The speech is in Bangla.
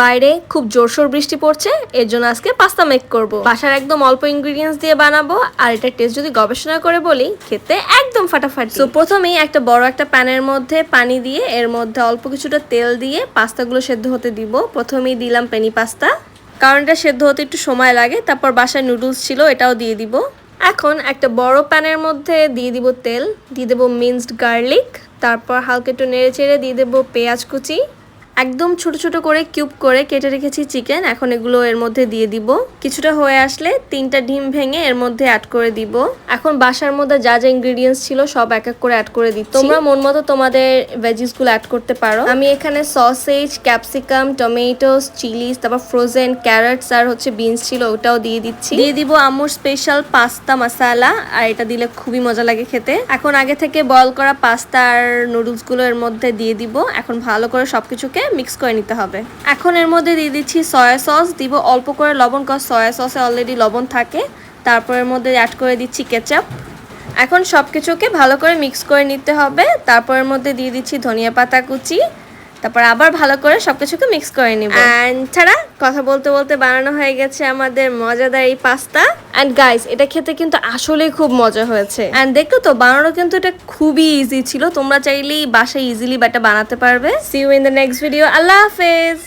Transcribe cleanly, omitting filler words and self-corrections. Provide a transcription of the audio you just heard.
বাইরে খুব জোরসোর বৃষ্টি পড়ছে, এর জন্য আজকে পাস্তা মেক করব। বাসার একদম অল্প ইনগ্রেডিয়েন্টস দিয়ে বানাবো, আর এটা টেস্ট যদি গবেষণা করে বলি, খেতে একদম ফাটাফাটি। তো প্রথমেই একটা বড় একটা প্যানের মধ্যে পানি দিয়ে এর মধ্যে অল্প কিছুটা তেল দিয়ে পাস্তাগুলো সেদ্ধ হতে দিব। প্রথমেই দিলাম পেনি পাস্তা, কারণ এটা সেদ্ধ হতে একটু সময় লাগে। তারপর বাসায় নুডলস ছিল, এটাও দিয়ে দিব। এখন একটা বড় প্যানের মধ্যে দিয়ে দিব তেল, দিয়ে দেবো মিন্সড গার্লিক, তারপর হালকা একটু নেড়ে চেড়ে দিয়ে দেবো পেঁয়াজ কুচি, একদম ছোট ছোট করে কিউব করে কেটে রেখেছি চিকেন। এখন এগুলো এর মধ্যে দিয়ে দিব। কিছুটা হয়ে আসলে 3টা ডিম ভেঙে এর মধ্যে অ্যাড করে দিব। এখন বাসার মধ্যে যা যা ইনগ্রেডিয়েন্টস ছিল সব এক এক করে অ্যাড করে দিচ্ছি। তোমরা মন মতো তোমাদের ভেজিসগুলো অ্যাড করতে পারো। আমি এখানে সসেজ, ক্যাপসিকাম, টমেটোস, চিলিস, তারপর ফ্রোজেন ক্যারটস আর বিনস ছিল, ওটাও দিয়ে দিচ্ছি। দিয়ে দিব আম্মুর স্পেশাল পাস্তা মশলা, আর এটা দিলে খুবই মজা লাগে খেতে। এখন আগে থেকে বয়েল করা পাস্তা আর নুডলস গুলো এর মধ্যে দিয়ে দিব। এখন ভালো করে সবকিছুকে মিক্স করে নিতে হবে। এখন এর মধ্যে দিয়ে দিচ্ছি সয়া সস, দিব অল্প করে লবণ, কারণ সয়া সসে অলরেডি লবণ থাকে। তারপর এর মধ্যে অ্যাড করে দিচ্ছি কেচাপ। এখন সবকিছুকে ভালো করে মিক্স করে নিতে হবে। তারপর এর মধ্যে দিয়ে দিচ্ছি ধনিয়া পাতা কুচি। তারপর আবার ভালো করে সবকিছুকে মিক্স করে নিব। এন্ড ছাড়া কথা বলতে বলতে বানানো হয়ে গেছে আমাদের মজাদার এই পাস্তা। এন্ড গাইস, এটা খেতে কিন্তু আসলেই খুব মজা হয়েছে। এন্ড দেখো তো, বানানো কিন্তু এটা খুবই ইজি ছিল। তোমরা চাইলেই বাসায় ইজিলি এটা বানাতে পারবে। See you in the next video. আল্লাহ হাফেজ।